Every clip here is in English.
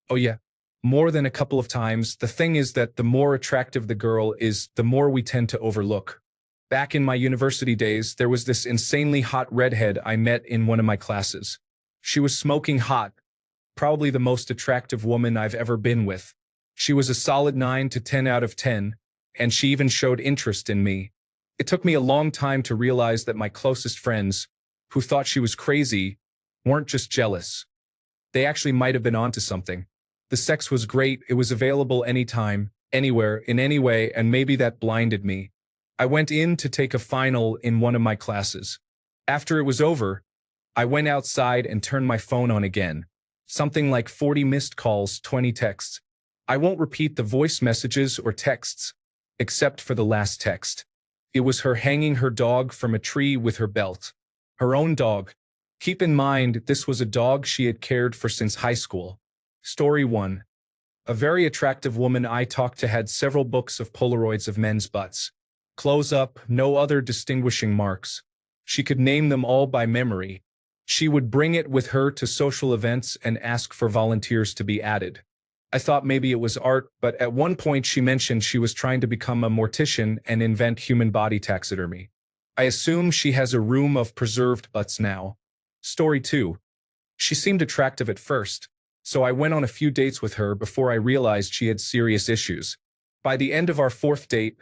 Oh yeah, more than a couple of times. The thing is that the more attractive the girl is, the more we tend to overlook. Back in my university days, there was this insanely hot redhead I met in one of my classes. She was smoking hot, probably the most attractive woman I've ever been with. She was a solid 9 to 10 out of 10, and she even showed interest in me. It took me a long time to realize that my closest friends, who thought she was crazy, weren't just jealous. They actually might have been onto something. The sex was great, it was available anytime, anywhere, in any way, and maybe that blinded me. I went in to take a final in one of my classes. After it was over, I went outside and turned my phone on again. Something like 40 missed calls, 20 texts. I won't repeat the voice messages or texts, except for the last text. It was her hanging her dog from a tree with her belt. Her own dog. Keep in mind, this was a dog she had cared for since high school. Story 1. A very attractive woman I talked to had several books of Polaroids of men's butts. Close up, no other distinguishing marks. She could name them all by memory. She would bring it with her to social events and ask for volunteers to be added. I thought maybe it was art, but at one point she mentioned she was trying to become a mortician and invent human body taxidermy. I assume she has a room of preserved butts now. Story 2. She seemed attractive at first, so I went on a few dates with her before I realized she had serious issues. By the end of our 4th date,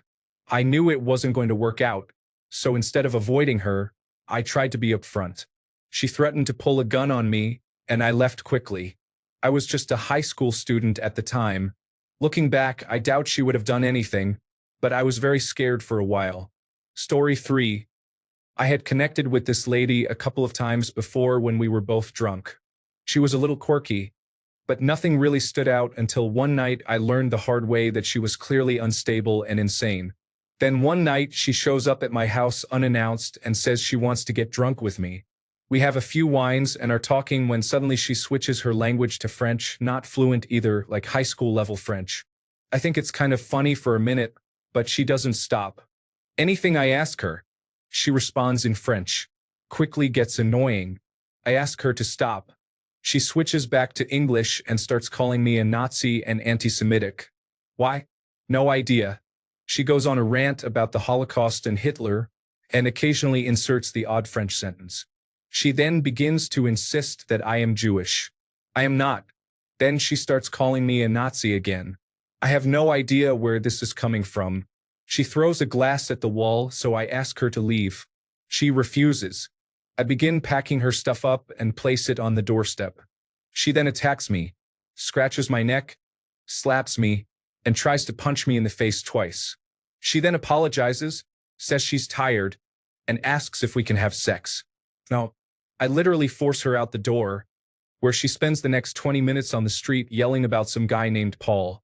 I knew it wasn't going to work out, so instead of avoiding her, I tried to be upfront. She threatened to pull a gun on me, and I left quickly. I was just a high school student at the time. Looking back, I doubt she would have done anything, but I was very scared for a while. Story 3. I had connected with this lady a couple of times before when we were both drunk. She was a little quirky, but nothing really stood out until one night I learned the hard way that she was clearly unstable and insane. Then one night she shows up at my house unannounced and says she wants to get drunk with me. We have a few wines and are talking when suddenly she switches her language to French, not fluent either, like high school level French. I think it's kind of funny for a minute, but she doesn't stop. Anything I ask her, she responds in French. Quickly gets annoying. I ask her to stop. She switches back to English and starts calling me a Nazi and anti-Semitic. Why? No idea. She goes on a rant about the Holocaust and Hitler, and occasionally inserts the odd French sentence. She then begins to insist that I am Jewish. I am not. Then she starts calling me a Nazi again. I have no idea where this is coming from. She throws a glass at the wall, so I ask her to leave. She refuses. I begin packing her stuff up and place it on the doorstep. She then attacks me, scratches my neck, slaps me, and tries to punch me in the face twice. She then apologizes, says she's tired, and asks if we can have sex. Now, I literally force her out the door, where she spends the next 20 minutes on the street yelling about some guy named Paul.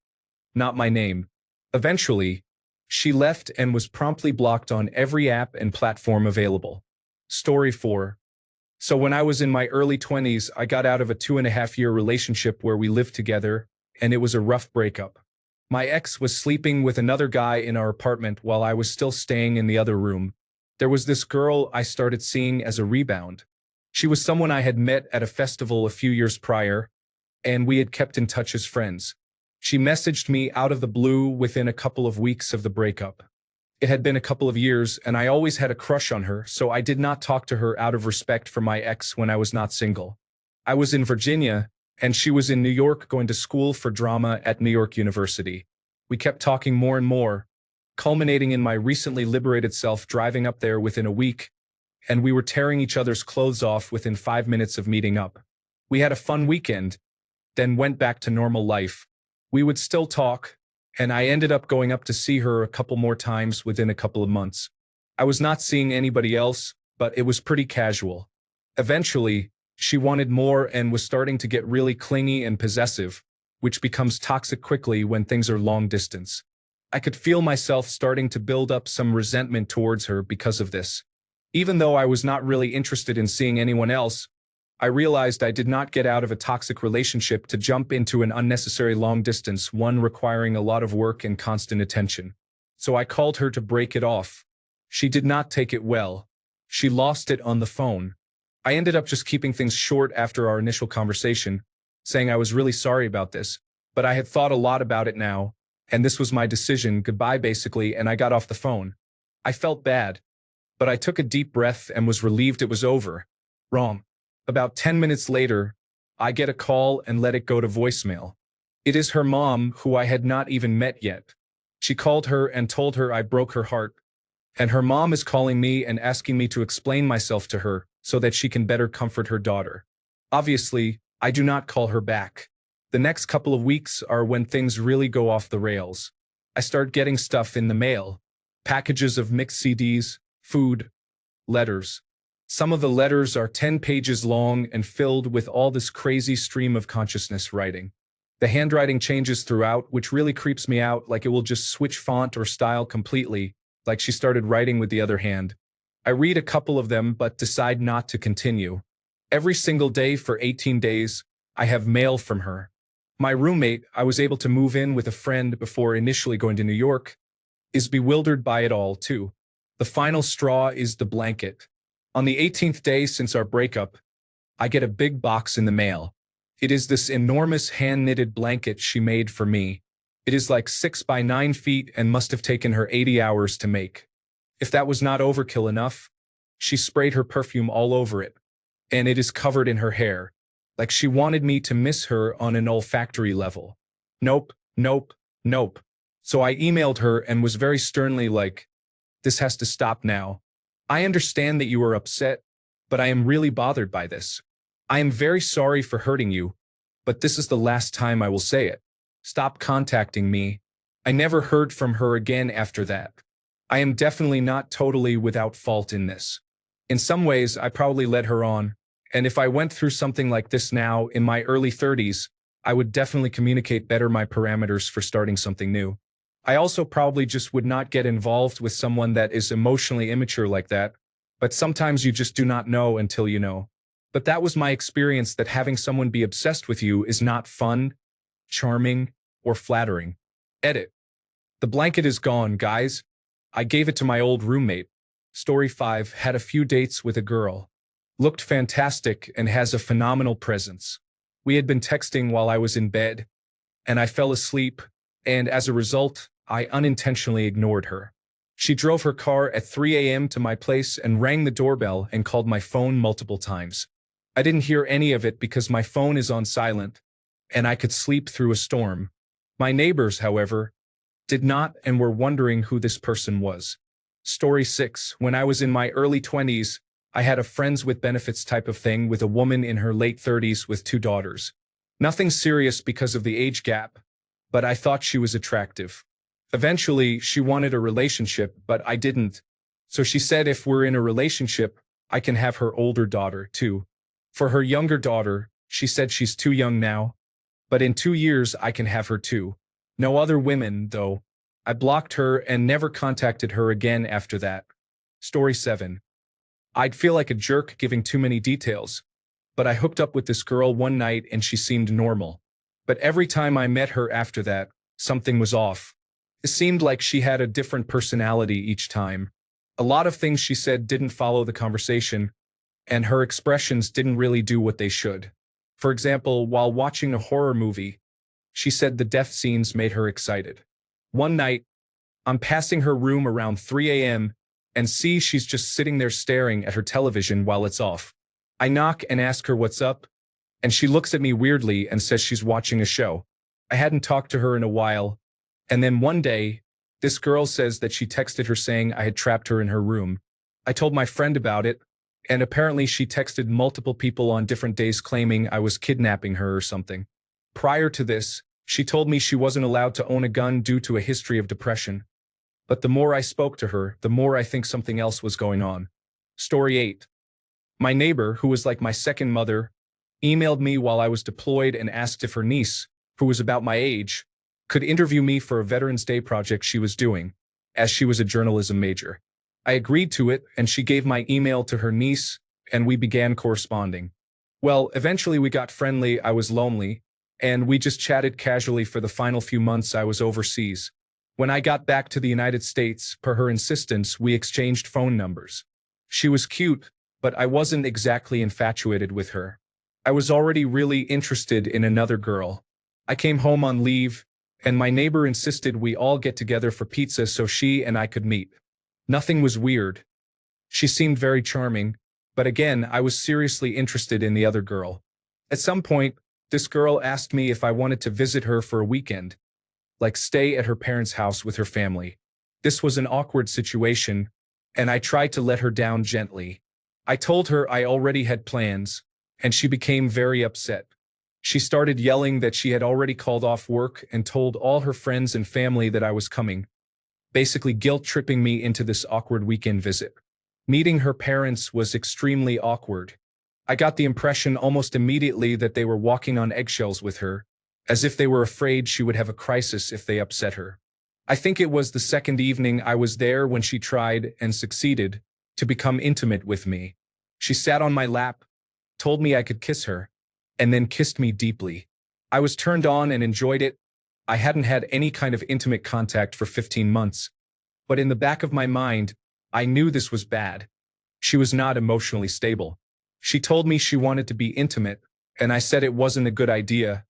Not my name. Eventually, she left and was promptly blocked on every app and platform available. Story 4. So when I was in my early 20s, I got out of a 2.5-year relationship where we lived together, and it was a rough breakup. My ex was sleeping with another guy in our apartment while I was still staying in the other room. There was this girl I started seeing as a rebound. She was someone I had met at a festival a few years prior, and we had kept in touch as friends. She messaged me out of the blue within a couple of weeks of the breakup. It had been a couple of years, and I always had a crush on her, so I did not talk to her out of respect for my ex when I was not single. I was in Virginia, and she was in New York going to school for drama at New York University. We kept talking more and more, culminating in my recently liberated self driving up there within a week, and we were tearing each other's clothes off within 5 minutes of meeting up. We had a fun weekend, then went back to normal life. We would still talk, and I ended up going up to see her a couple more times within a couple of months. I was not seeing anybody else, but it was pretty casual. Eventually, she wanted more and was starting to get really clingy and possessive, which becomes toxic quickly when things are long distance. I could feel myself starting to build up some resentment towards her because of this. Even though I was not really interested in seeing anyone else, I realized I did not get out of a toxic relationship to jump into an unnecessary long distance one requiring a lot of work and constant attention. So I called her to break it off. She did not take it well. She lost it on the phone. I ended up just keeping things short after our initial conversation, saying I was really sorry about this, but I had thought a lot about it now, and this was my decision, goodbye basically, and I got off the phone. I felt bad, but I took a deep breath and was relieved it was over. Wrong. About 10 minutes later, I get a call and let it go to voicemail. It is her mom, who I had not even met yet. She called her and told her I broke her heart, and her mom is calling me and asking me to explain myself to her so that she can better comfort her daughter. Obviously, I do not call her back. The next couple of weeks are when things really go off the rails. I start getting stuff in the mail, packages of mixed CDs, food, letters. Some of the letters are 10 pages long and filled with all this crazy stream of consciousness writing. The handwriting changes throughout, which really creeps me out, like it will just switch font or style completely, like she started writing with the other hand. I read a couple of them but decide not to continue. Every single day for 18 days, I have mail from her. My roommate, I was able to move in with a friend before initially going to New York, is bewildered by it all too. The final straw is the blanket. On the 18th day since our breakup, I get a big box in the mail. It is this enormous hand-knitted blanket she made for me. It is like 6 by 9 feet and must have taken her 80 hours to make. If that was not overkill enough, she sprayed her perfume all over it, and it is covered in her hair, like she wanted me to miss her on an olfactory level. Nope, nope, nope. So I emailed her and was very sternly like, this has to stop now. I understand that you are upset, but I am really bothered by this. I am very sorry for hurting you, but this is the last time I will say it. Stop contacting me. I never heard from her again after that. I am definitely not totally without fault in this. In some ways, I probably led her on, and if I went through something like this now in my early 30s, I would definitely communicate better my parameters for starting something new. I also probably just would not get involved with someone that is emotionally immature like that, but sometimes you just do not know until you know. But that was my experience, that having someone be obsessed with you is not fun, charming, or flattering. Edit. The blanket is gone, guys. I gave it to my old roommate. Story 5, had a few dates with a girl. Looked fantastic and has a phenomenal presence. We had been texting while I was in bed, and I fell asleep, and as a result, I unintentionally ignored her. She drove her car at 3 a.m. to my place and rang the doorbell and called my phone multiple times. I didn't hear any of it because my phone is on silent, and I could sleep through a storm. My neighbors, however, did not and were wondering who this person was. Story 6, when I was in my early 20s, I had a friends with benefits type of thing with a woman in her late 30s with 2 daughters. Nothing serious because of the age gap, but I thought she was attractive. Eventually, she wanted a relationship, but I didn't. So she said if we're in a relationship, I can have her older daughter too. For her younger daughter, she said she's too young now, but in 2 years I can have her too. No other women, though. I blocked her and never contacted her again after that. Story 7. I'd feel like a jerk giving too many details, but I hooked up with this girl one night and she seemed normal. But every time I met her after that, something was off. It seemed like she had a different personality each time. A lot of things she said didn't follow the conversation, and her expressions didn't really do what they should. For example, while watching a horror movie, she said the death scenes made her excited. One night, I'm passing her room around 3 a.m. and see she's just sitting there staring at her television while it's off. I knock and ask her what's up, and she looks at me weirdly and says she's watching a show. I hadn't talked to her in a while, and then one day, this girl says that she texted her saying I had trapped her in her room. I told my friend about it, and apparently she texted multiple people on different days claiming I was kidnapping her or something. Prior to this, she told me she wasn't allowed to own a gun due to a history of depression. But the more I spoke to her, the more I think something else was going on. Story 8. My neighbor, who was like my second mother, emailed me while I was deployed and asked if her niece, who was about my age, could interview me for a Veterans Day project she was doing, as she was a journalism major. I agreed to it, and she gave my email to her niece, and we began corresponding. Well, eventually we got friendly. I was lonely, and we just chatted casually for the final few months I was overseas. When I got back to the United States, per her insistence, we exchanged phone numbers. She was cute, but I wasn't exactly infatuated with her. I was already really interested in another girl. I came home on leave, and my neighbor insisted we all get together for pizza so she and I could meet. Nothing was weird. She seemed very charming, but again, I was seriously interested in the other girl. At some point, this girl asked me if I wanted to visit her for a weekend, like stay at her parents' house with her family. This was an awkward situation, and I tried to let her down gently. I told her I already had plans, and she became very upset. She started yelling that she had already called off work and told all her friends and family that I was coming, basically guilt-tripping me into this awkward weekend visit. Meeting her parents was extremely awkward. I got the impression almost immediately that they were walking on eggshells with her, as if they were afraid she would have a crisis if they upset her. I think it was the second evening I was there when she tried, and succeeded, to become intimate with me. She sat on my lap, told me I could kiss her, and then kissed me deeply. I was turned on and enjoyed it. I hadn't had any kind of intimate contact for 15 months, but in the back of my mind, I knew this was bad. She was not emotionally stable. She told me she wanted to be intimate, and I said it wasn't a good idea,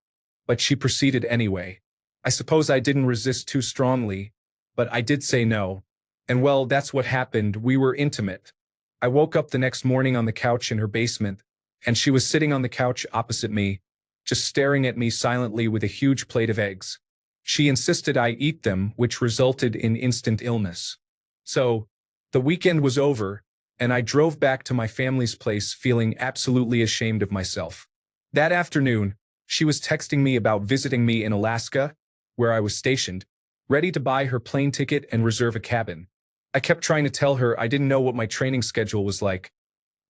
but she proceeded anyway. I suppose I didn't resist too strongly, but I did say no. And well, that's what happened. We were intimate. I woke up the next morning on the couch in her basement, and she was sitting on the couch opposite me, just staring at me silently with a huge plate of eggs. She insisted I eat them, which resulted in instant illness. So, the weekend was over, and I drove back to my family's place feeling absolutely ashamed of myself. That afternoon, she was texting me about visiting me in Alaska, where I was stationed, ready to buy her plane ticket and reserve a cabin. I kept trying to tell her I didn't know what my training schedule was like,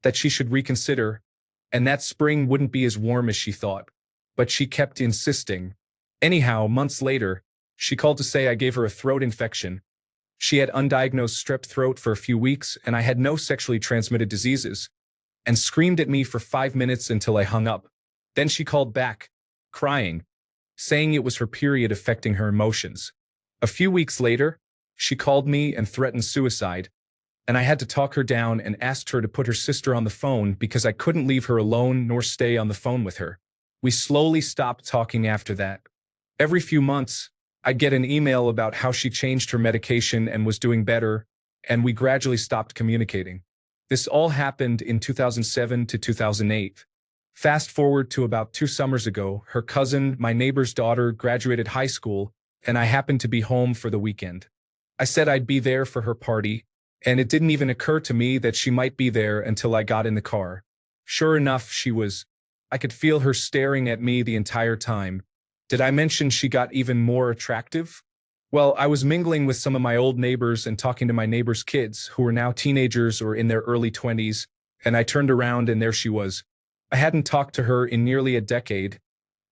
that she should reconsider, and that spring wouldn't be as warm as she thought. But she kept insisting. Anyhow, months later, she called to say I gave her a throat infection. She had undiagnosed strep throat for a few weeks, and I had no sexually transmitted diseases, and screamed at me for 5 minutes until I hung up. Then she called back, crying, saying it was her period affecting her emotions. A few weeks later, she called me and threatened suicide, and I had to talk her down and asked her to put her sister on the phone because I couldn't leave her alone nor stay on the phone with her. We slowly stopped talking after that. Every few months, I'd get an email about how she changed her medication and was doing better, and we gradually stopped communicating. This all happened in 2007 to 2008. Fast forward to about 2 summers ago, her cousin, my neighbor's daughter, graduated high school, and I happened to be home for the weekend. I said I'd be there for her party, and it didn't even occur to me that she might be there until I got in the car. Sure enough, she was. I could feel her staring at me the entire time. Did I mention she got even more attractive? Well, I was mingling with some of my old neighbors and talking to my neighbors' kids, who were now teenagers or in their early 20s, and I turned around and there she was. I hadn't talked to her in nearly a decade,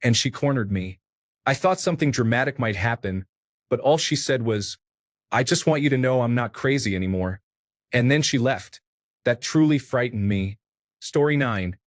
and she cornered me. I thought something dramatic might happen, but all she said was, "I just want you to know I'm not crazy anymore." And then she left. That truly frightened me. Story 9.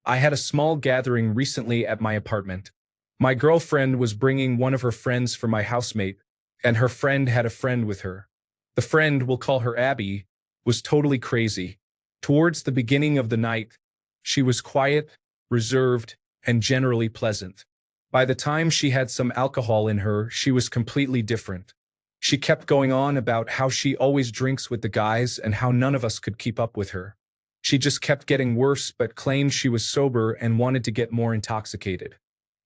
I had a small gathering recently at my apartment. My girlfriend was bringing one of her friends for my housemate, and her friend had a friend with her. The friend, we'll call her Abby, was totally crazy. Towards the beginning of the night, she was quiet, reserved, and generally pleasant. By the time she had some alcohol in her, she was completely different. She kept going on about how she always drinks with the guys and how none of us could keep up with her. She just kept getting worse but claimed she was sober and wanted to get more intoxicated.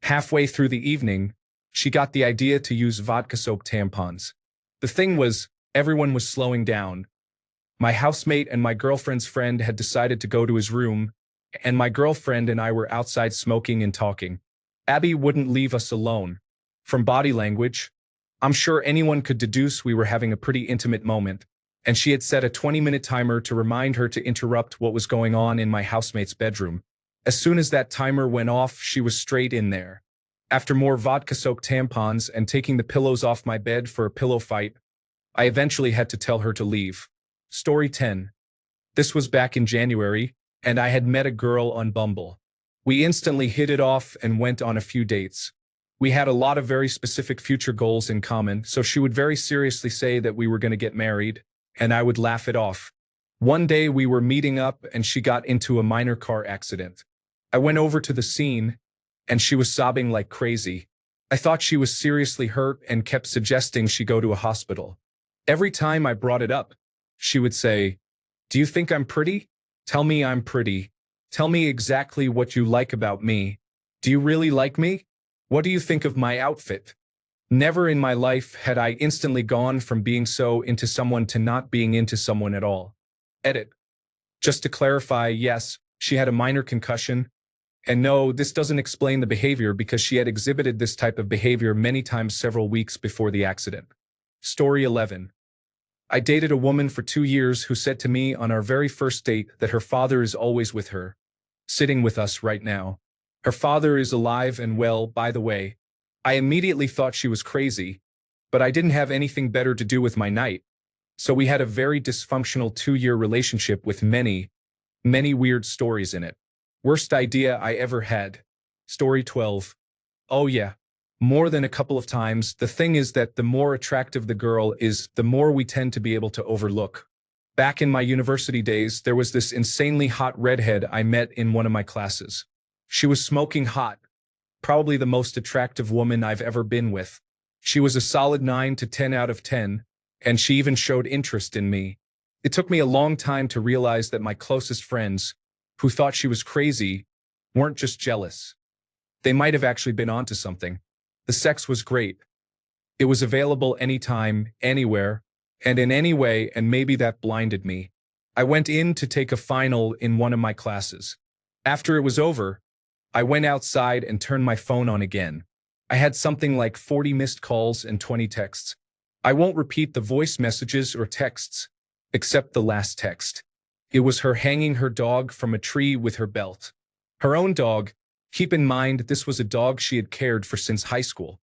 Halfway through the evening, she got the idea to use vodka soap tampons. The thing was, everyone was slowing down. My housemate and my girlfriend's friend had decided to go to his room, and my girlfriend and I were outside smoking and talking. Abby wouldn't leave us alone. From body language, I'm sure anyone could deduce we were having a pretty intimate moment, and she had set a 20-minute timer to remind her to interrupt what was going on in my housemate's bedroom. As soon as that timer went off, she was straight in there. After more vodka-soaked tampons and taking the pillows off my bed for a pillow fight, I eventually had to tell her to leave. Story 10. This was back in January, and I had met a girl on Bumble. We instantly hit it off and went on a few dates. We had a lot of very specific future goals in common, so she would very seriously say that we were going to get married, and I would laugh it off. One day we were meeting up and she got into a minor car accident. I went over to the scene, and she was sobbing like crazy. I thought she was seriously hurt and kept suggesting she go to a hospital. Every time I brought it up, she would say, "Do you think I'm pretty? Tell me I'm pretty. Tell me exactly what you like about me. Do you really like me? What do you think of my outfit?" Never in my life had I instantly gone from being so into someone to not being into someone at all. Edit. Just to clarify, yes, she had a minor concussion. And no, this doesn't explain the behavior because she had exhibited this type of behavior many times several weeks before the accident. Story 11. I dated a woman for 2 years who said to me on our very first date that her father is always with her, sitting with us right now. Her father is alive and well, by the way. I immediately thought she was crazy, but I didn't have anything better to do with my night. So we had a very dysfunctional 2-year relationship with many, many weird stories in it. Worst idea I ever had. Story 12. Oh yeah. More than a couple of times. The thing is that the more attractive the girl is, the more we tend to be able to overlook. Back in my university days, there was this insanely hot redhead I met in one of my classes. She was smoking hot. Probably the most attractive woman I've ever been with. She was a solid 9 to 10 out of 10, and she even showed interest in me. It took me a long time to realize that my closest friends, who thought she was crazy, weren't just jealous. They might have actually been onto something. The sex was great. It was available anytime, anywhere, and in any way, and maybe that blinded me. I went in to take a final in one of my classes. After it was over, I went outside and turned my phone on again. I had something like 40 missed calls and 20 texts. I won't repeat the voice messages or texts, except the last text. It was her hanging her dog from a tree with her belt. Her own dog. Keep in mind, this was a dog she had cared for since high school.